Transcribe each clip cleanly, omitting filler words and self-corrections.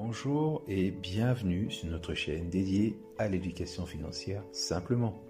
Bonjour et bienvenue sur notre chaîne dédiée à l'éducation financière simplement.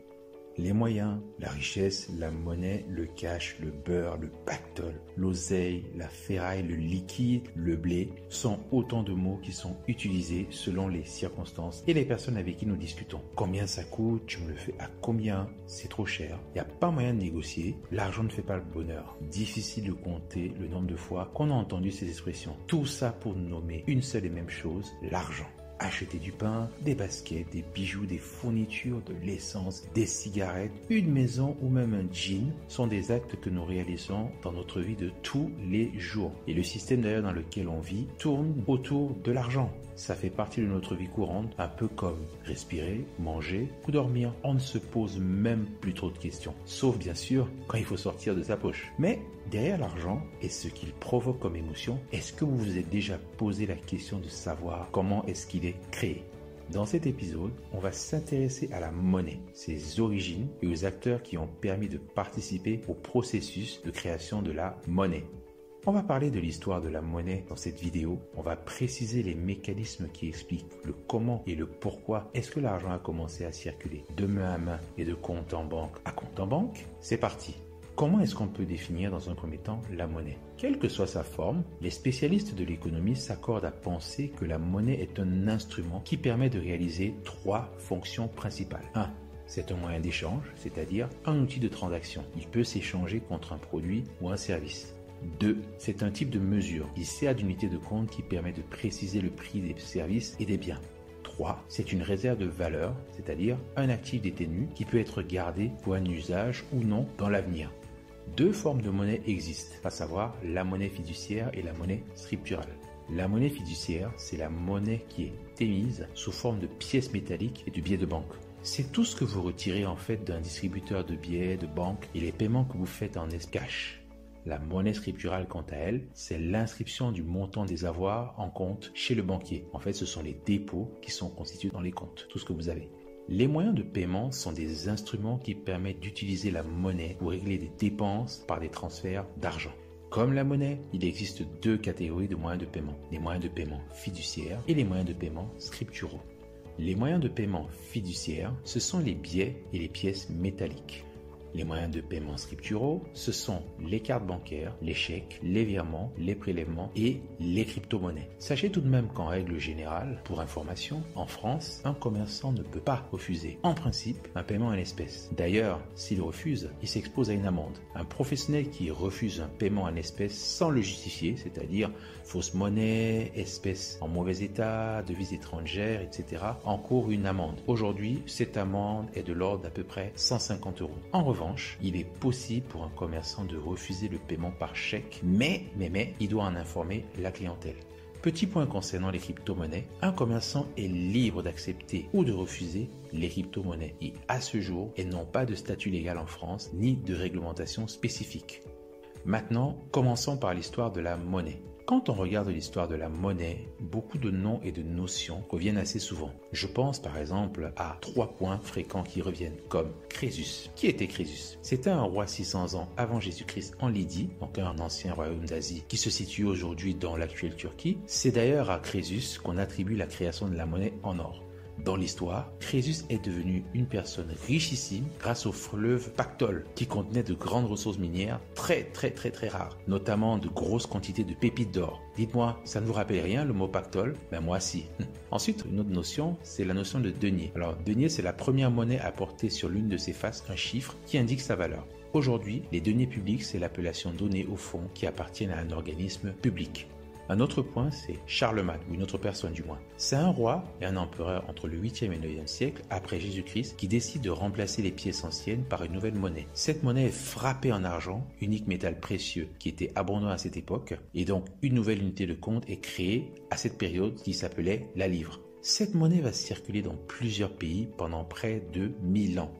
Les moyens, la richesse, la monnaie, le cash, le beurre, le pactole, l'oseille, la ferraille, le liquide, le blé sont autant de mots qui sont utilisés selon les circonstances et les personnes avec qui nous discutons. Combien ça coûte? Tu me le fais à combien? C'est trop cher. Il n'y a pas moyen de négocier. L'argent ne fait pas le bonheur. Difficile de compter le nombre de fois qu'on a entendu ces expressions. Tout ça pour nommer une seule et même chose, l'argent. Acheter du pain, des baskets, des bijoux, des fournitures, de l'essence, des cigarettes, une maison ou même un jean sont des actes que nous réalisons dans notre vie de tous les jours. Et le système d'ailleurs dans lequel on vit tourne autour de l'argent. Ça fait partie de notre vie courante, un peu comme respirer, manger ou dormir. On ne se pose même plus trop de questions, sauf bien sûr quand il faut sortir de sa poche. Mais derrière l'argent et ce qu'il provoque comme émotion, est-ce que vous vous êtes déjà posé la question de savoir comment est-ce qu'il est créé? Dans cet épisode, on va s'intéresser à la monnaie, ses origines et aux acteurs qui ont permis de participer au processus de création de la monnaie. On va parler de l'histoire de la monnaie dans cette vidéo. On va préciser les mécanismes qui expliquent le comment et le pourquoi est-ce que l'argent a commencé à circuler de main à main et de compte en banque à compte en banque. C'est parti. Comment est-ce qu'on peut définir dans un premier temps la monnaie? Quelle que soit sa forme, les spécialistes de l'économie s'accordent à penser que la monnaie est un instrument qui permet de réaliser trois fonctions principales. 1. C'est un moyen d'échange, c'est-à-dire un outil de transaction. Il peut s'échanger contre un produit ou un service. 2. C'est un type de mesure. Il sert d'unité de compte qui permet de préciser le prix des services et des biens. 3. C'est une réserve de valeur, c'est-à-dire un actif détenu qui peut être gardé pour un usage ou non dans l'avenir. Deux formes de monnaie existent, à savoir la monnaie fiduciaire et la monnaie scripturale. La monnaie fiduciaire, c'est la monnaie qui est émise sous forme de pièces métalliques et de billets de banque. C'est tout ce que vous retirez en fait d'un distributeur de billets, de banque et les paiements que vous faites en cash. La monnaie scripturale, quant à elle, c'est l'inscription du montant des avoirs en compte chez le banquier. En fait, ce sont les dépôts qui sont constitués dans les comptes, tout ce que vous avez. Les moyens de paiement sont des instruments qui permettent d'utiliser la monnaie pour régler des dépenses par des transferts d'argent. Comme la monnaie, il existe deux catégories de moyens de paiement. Les moyens de paiement fiduciaires et les moyens de paiement scripturaux. Les moyens de paiement fiduciaires, ce sont les billets et les pièces métalliques. Les moyens de paiement scripturaux, ce sont les cartes bancaires, les chèques, les virements, les prélèvements et les crypto-monnaies. Sachez tout de même qu'en règle générale, pour information, en France, un commerçant ne peut pas refuser, en principe, un paiement en espèces. D'ailleurs, s'il refuse, il s'expose à une amende. Un professionnel qui refuse un paiement en espèces sans le justifier, c'est-à-dire fausse monnaie, espèces en mauvais état, devises étrangères, etc., encourt une amende. Aujourd'hui, cette amende est de l'ordre d'à peu près 150 €. En revanche, il est possible pour un commerçant de refuser le paiement par chèque, mais il doit en informer la clientèle. Petit point concernant les crypto-monnaies, un commerçant est libre d'accepter ou de refuser les crypto-monnaies et à ce jour, elles n'ont pas de statut légal en France ni de réglementation spécifique. Maintenant, commençons par l'histoire de la monnaie. Quand on regarde l'histoire de la monnaie, beaucoup de noms et de notions reviennent assez souvent. Je pense par exemple à 3 points fréquents qui reviennent, comme Crésus. Qui était Crésus? C'était un roi 600 ans avant Jésus-Christ en Lydie, donc un ancien royaume d'Asie qui se situe aujourd'hui dans l'actuelle Turquie. C'est d'ailleurs à Crésus qu'on attribue la création de la monnaie en or. Dans l'histoire, Crésus est devenu une personne richissime grâce au fleuve Pactole qui contenait de grandes ressources minières très rares, notamment de grosses quantités de pépites d'or. Dites-moi, ça ne vous rappelle rien le mot Pactole? Ben moi si. Ensuite, une autre notion, c'est la notion de denier. Alors, denier, c'est la première monnaie à porter sur l'une de ses faces un chiffre qui indique sa valeur. Aujourd'hui, les deniers publics, c'est l'appellation donnée aux fonds qui appartiennent à un organisme public. Un autre point, c'est Charlemagne, ou une autre personne du moins. C'est un roi et un empereur entre le 8e et le 9e siècle après Jésus-Christ qui décide de remplacer les pièces anciennes par une nouvelle monnaie. Cette monnaie est frappée en argent, unique métal précieux qui était abondant à cette époque, et donc une nouvelle unité de compte est créée à cette période qui s'appelait la livre. Cette monnaie va circuler dans plusieurs pays pendant près de 1000 ans.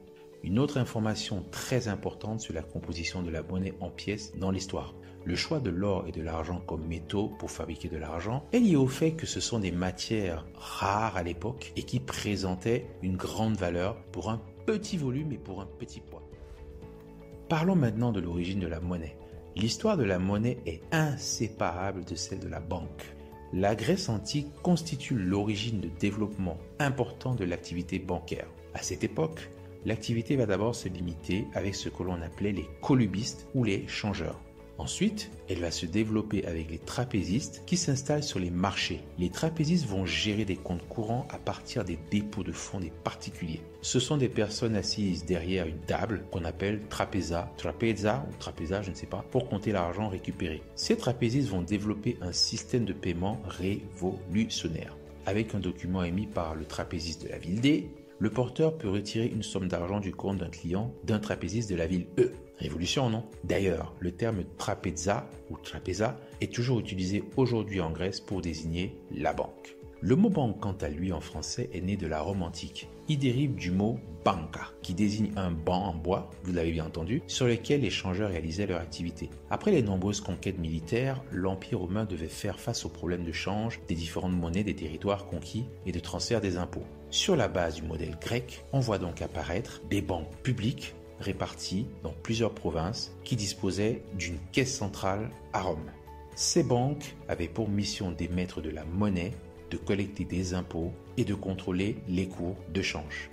Une autre information très importante sur la composition de la monnaie en pièces dans l'histoire. Le choix de l'or et de l'argent comme métaux pour fabriquer de l'argent est lié au fait que ce sont des matières rares à l'époque et qui présentaient une grande valeur pour un petit volume et pour un petit poids. Parlons maintenant de l'origine de la monnaie. L'histoire de la monnaie est inséparable de celle de la banque. La Grèce antique constitue l'origine de développement important de l'activité bancaire. À cette époque, l'activité va d'abord se limiter avec ce que l'on appelait les colubistes ou les changeurs. Ensuite, elle va se développer avec les trapézistes qui s'installent sur les marchés. Les trapézistes vont gérer des comptes courants à partir des dépôts de fonds des particuliers. Ce sont des personnes assises derrière une table qu'on appelle trapeza ou trapeza, je ne sais pas, pour compter l'argent récupéré. Ces trapézistes vont développer un système de paiement révolutionnaire. Avec un document émis par le trapéziste de la ville D, le porteur peut retirer une somme d'argent du compte d'un client d'un trapéziste de la ville E. Révolution, non? D'ailleurs, le terme trapeza ou trapeza est toujours utilisé aujourd'hui en Grèce pour désigner la banque. Le mot banque, quant à lui, en français, est né de la Rome antique. Il dérive du mot banca, qui désigne un banc en bois, vous l'avez bien entendu, sur lequel les changeurs réalisaient leur activité. Après les nombreuses conquêtes militaires, l'Empire romain devait faire face aux problèmes de change des différentes monnaies des territoires conquis et de transfert des impôts. Sur la base du modèle grec, on voit donc apparaître des banques publiques réparties dans plusieurs provinces qui disposaient d'une caisse centrale à Rome. Ces banques avaient pour mission d'émettre de la monnaie, de collecter des impôts et de contrôler les cours de change.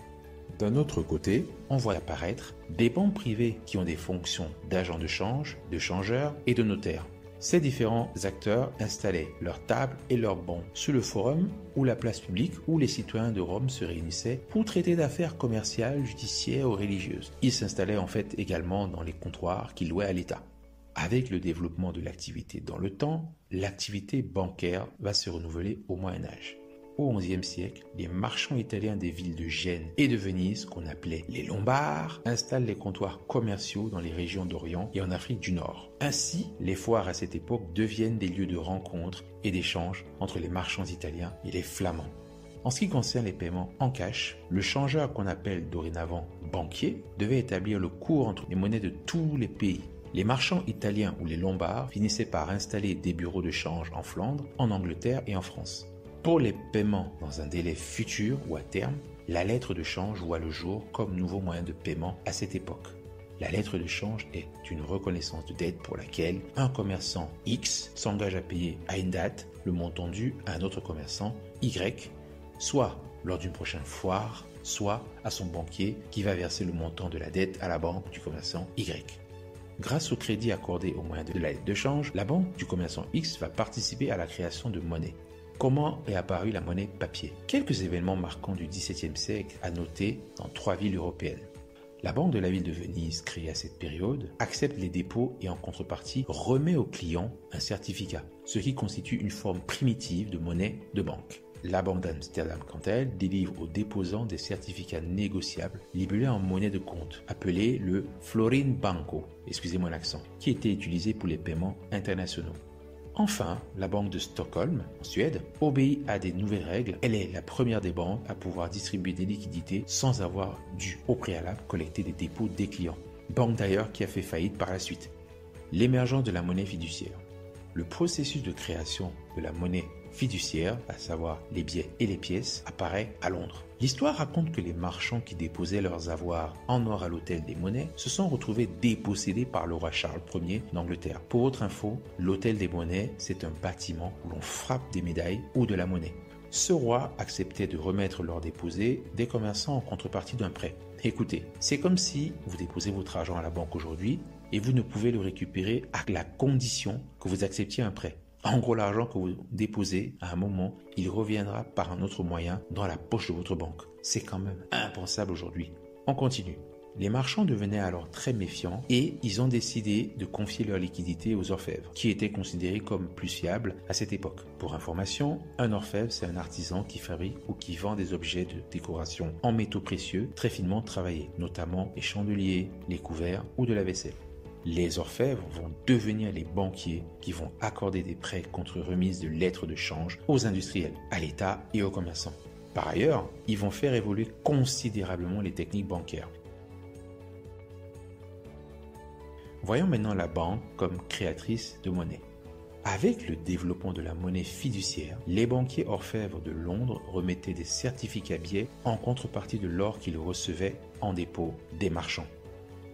D'un autre côté, on voit apparaître des banques privées qui ont des fonctions d'agents de change, de changeurs et de notaires. Ces différents acteurs installaient leurs tables et leurs bancs sur le forum ou la place publique où les citoyens de Rome se réunissaient pour traiter d'affaires commerciales, judiciaires ou religieuses. Ils s'installaient en fait également dans les comptoirs qu'ils louaient à l'État. Avec le développement de l'activité dans le temps, l'activité bancaire va se renouveler au Moyen Âge. Au XIe siècle, les marchands italiens des villes de Gênes et de Venise, qu'on appelait les Lombards, installent les comptoirs commerciaux dans les régions d'Orient et en Afrique du Nord. Ainsi, les foires à cette époque deviennent des lieux de rencontre et d'échange entre les marchands italiens et les flamands. En ce qui concerne les paiements en cash, le changeur qu'on appelle dorénavant banquier devait établir le cours entre les monnaies de tous les pays. Les marchands italiens ou les Lombards finissaient par installer des bureaux de change en Flandre, en Angleterre et en France. Pour les paiements dans un délai futur ou à terme, la lettre de change voit le jour comme nouveau moyen de paiement à cette époque. La lettre de change est une reconnaissance de dette pour laquelle un commerçant X s'engage à payer à une date le montant dû à un autre commerçant Y, soit lors d'une prochaine foire, soit à son banquier qui va verser le montant de la dette à la banque du commerçant Y. Grâce au crédit accordé au moyen de la lettre de change, la banque du commerçant X va participer à la création de monnaie. Comment est apparue la monnaie papier? Quelques événements marquants du XVIIe siècle à noter dans 3 villes européennes. La banque de la ville de Venise, créée à cette période, accepte les dépôts et en contrepartie remet au client un certificat, ce qui constitue une forme primitive de monnaie de banque. La banque d'Amsterdam, quant à elle, délivre aux déposants des certificats négociables libellés en monnaie de compte, appelé le Florin Banco, excusez-moi l'accent, qui était utilisé pour les paiements internationaux. Enfin, la banque de Stockholm, en Suède, obéit à des nouvelles règles. Elle est la première des banques à pouvoir distribuer des liquidités sans avoir dû au préalable collecter des dépôts des clients. Banque d'ailleurs qui a fait faillite par la suite. L'émergence de la monnaie fiduciaire. Le processus de création de la monnaie fiduciaire, à savoir les billets et les pièces, apparaît à Londres. L'histoire raconte que les marchands qui déposaient leurs avoirs en or à l'hôtel des monnaies se sont retrouvés dépossédés par le roi Charles Ier d'Angleterre. Pour votre info, l'hôtel des monnaies, c'est un bâtiment où l'on frappe des médailles ou de la monnaie. Ce roi acceptait de remettre leurs déposés des commerçants en contrepartie d'un prêt. Écoutez, c'est comme si vous déposez votre argent à la banque aujourd'hui et vous ne pouvez le récupérer à la condition que vous acceptiez un prêt. En gros, l'argent que vous déposez, à un moment, il reviendra par un autre moyen dans la poche de votre banque. C'est quand même impensable aujourd'hui. On continue. Les marchands devenaient alors très méfiants et ils ont décidé de confier leur liquidité aux orfèvres, qui étaient considérés comme plus fiables à cette époque. Pour information, un orfèvre, c'est un artisan qui fabrique ou qui vend des objets de décoration en métaux précieux très finement travaillés, notamment les chandeliers, les couverts ou de la vaisselle. Les orfèvres vont devenir les banquiers qui vont accorder des prêts contre remise de lettres de change aux industriels, à l'État et aux commerçants. Par ailleurs, ils vont faire évoluer considérablement les techniques bancaires. Voyons maintenant la banque comme créatrice de monnaie. Avec le développement de la monnaie fiduciaire, les banquiers orfèvres de Londres remettaient des certificats billets en contrepartie de l'or qu'ils recevaient en dépôt des marchands.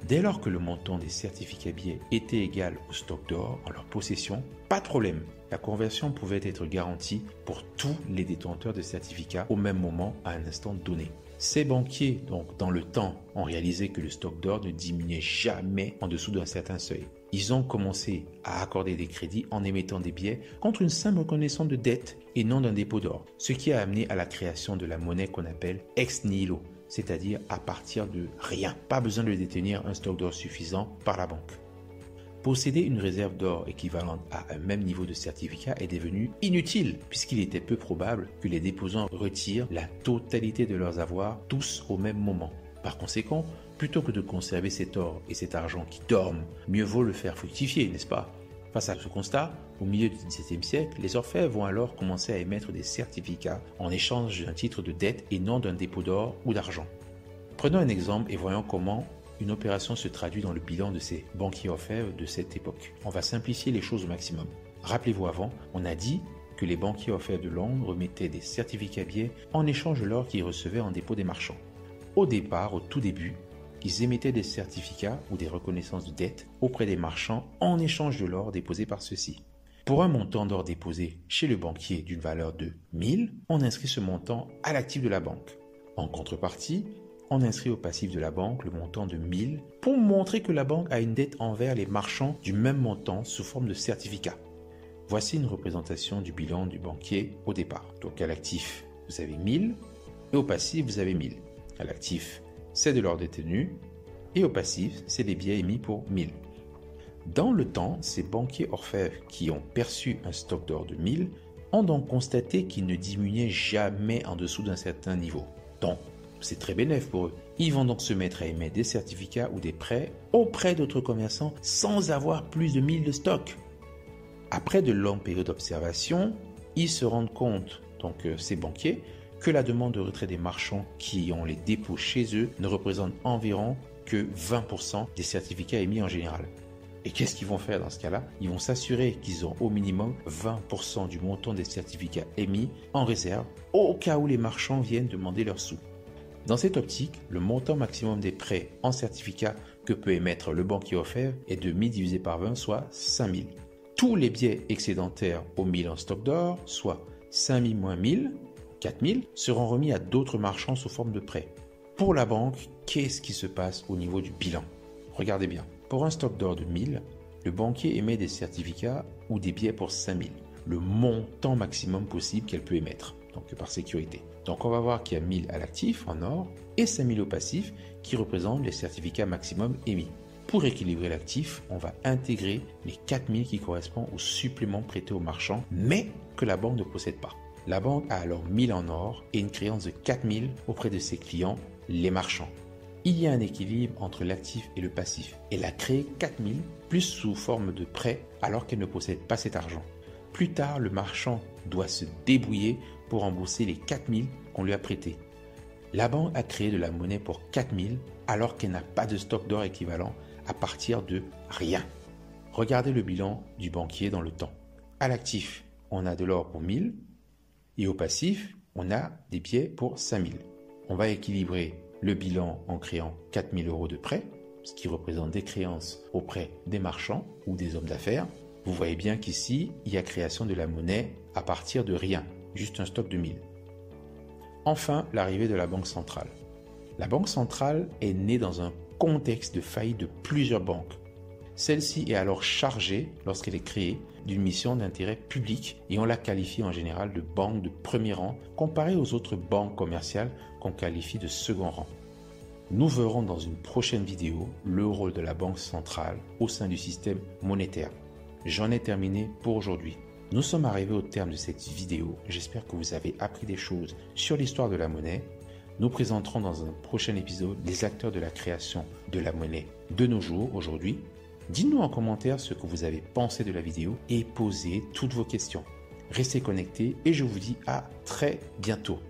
Dès lors que le montant des certificats billets était égal au stock d'or en leur possession, pas de problème. La conversion pouvait être garantie pour tous les détenteurs de certificats au même moment à un instant donné. Ces banquiers, donc dans le temps, ont réalisé que le stock d'or ne diminuait jamais en dessous d'un certain seuil. Ils ont commencé à accorder des crédits en émettant des billets contre une simple reconnaissance de dette et non d'un dépôt d'or, ce qui a amené à la création de la monnaie qu'on appelle ex nihilo, c'est-à-dire à partir de rien. Pas besoin de détenir un stock d'or suffisant par la banque. Posséder une réserve d'or équivalente à un même niveau de certificat est devenu inutile puisqu'il était peu probable que les déposants retirent la totalité de leurs avoirs tous au même moment. Par conséquent, plutôt que de conserver cet or et cet argent qui dorment, mieux vaut le faire fructifier, n'est-ce pas? Face à ce constat, au milieu du XVIIe siècle, les orfèvres vont alors commencer à émettre des certificats en échange d'un titre de dette et non d'un dépôt d'or ou d'argent. Prenons un exemple et voyons comment une opération se traduit dans le bilan de ces banquiers orfèvres de cette époque. On va simplifier les choses au maximum. Rappelez-vous avant, on a dit que les banquiers orfèvres de Londres remettaient des certificats billets en échange de l'or qu'ils recevaient en dépôt des marchands. Au départ, au tout début, ils émettaient des certificats ou des reconnaissances de dette auprès des marchands en échange de l'or déposé par ceux-ci. Pour un montant d'or déposé chez le banquier d'une valeur de 1000, on inscrit ce montant à l'actif de la banque. En contrepartie, on inscrit au passif de la banque le montant de 1000 pour montrer que la banque a une dette envers les marchands du même montant sous forme de certificat. Voici une représentation du bilan du banquier au départ. Donc à l'actif, vous avez 1000 et au passif, vous avez 1000. À l'actif, c'est de l'or détenu et au passif, c'est des billets émis pour 1000. Dans le temps, ces banquiers orfèvres qui ont perçu un stock d'or de 1000 ont donc constaté qu'il ne diminuait jamais en dessous d'un certain niveau. Donc, c'est très bénéfique pour eux. Ils vont donc se mettre à émettre des certificats ou des prêts auprès d'autres commerçants sans avoir plus de 1000 de stock. Après de longues périodes d'observation, ils se rendent compte, donc ces banquiers, que la demande de retrait des marchands qui ont les dépôts chez eux ne représente environ que 20% des certificats émis en général. Et qu'est-ce qu'ils vont faire dans ce cas-là? Ils vont s'assurer qu'ils ont au minimum 20% du montant des certificats émis en réserve au cas où les marchands viennent demander leurs sous. Dans cette optique, le montant maximum des prêts en certificat que peut émettre le banquier orfèvre est de 1000 divisé par 20, soit 5000. Tous les billets excédentaires aux 1000 en stock d'or, soit 5000 moins 1000, 4000, seront remis à d'autres marchands sous forme de prêt. Pour la banque, qu'est-ce qui se passe au niveau du bilan? Regardez bien. Pour un stock d'or de 1000, le banquier émet des certificats ou des billets pour 5000, le montant maximum possible qu'elle peut émettre, donc par sécurité. Donc on va voir qu'il y a 1000 à l'actif en or et 5000 au passif qui représentent les certificats maximum émis. Pour équilibrer l'actif, on va intégrer les 4000 qui correspondent au supplément prêté au marchand, mais que la banque ne possède pas. La banque a alors 1000 en or et une créance de 4000 auprès de ses clients, les marchands. Il y a un équilibre entre l'actif et le passif. Elle a créé 4000 plus sous forme de prêt alors qu'elle ne possède pas cet argent. Plus tard, le marchand doit se débrouiller pour rembourser les 4000 qu'on lui a prêtés. La banque a créé de la monnaie pour 4000 alors qu'elle n'a pas de stock d'or équivalent à partir de rien. Regardez le bilan du banquier dans le temps. À l'actif, on a de l'or pour 1000 et au passif, on a des billets pour 5000. On va équilibrer le bilan en créant 4000 € de prêt, ce qui représente des créances auprès des marchands ou des hommes d'affaires. Vous voyez bien qu'ici, il y a création de la monnaie à partir de rien, juste un stock de 1000. Enfin, l'arrivée de la Banque centrale. La Banque centrale est née dans un contexte de faillite de plusieurs banques. Celle-ci est alors chargée, lorsqu'elle est créée, d'une mission d'intérêt public et on la qualifie en général de banque de premier rang comparée aux autres banques commerciales qu'on qualifie de second rang. Nous verrons dans une prochaine vidéo le rôle de la Banque centrale au sein du système monétaire. J'en ai terminé pour aujourd'hui. Nous sommes arrivés au terme de cette vidéo. J'espère que vous avez appris des choses sur l'histoire de la monnaie. Nous présenterons dans un prochain épisode les acteurs de la création de la monnaie de nos jours, aujourd'hui. Dites-nous en commentaire ce que vous avez pensé de la vidéo et posez toutes vos questions. Restez connectés et je vous dis à très bientôt.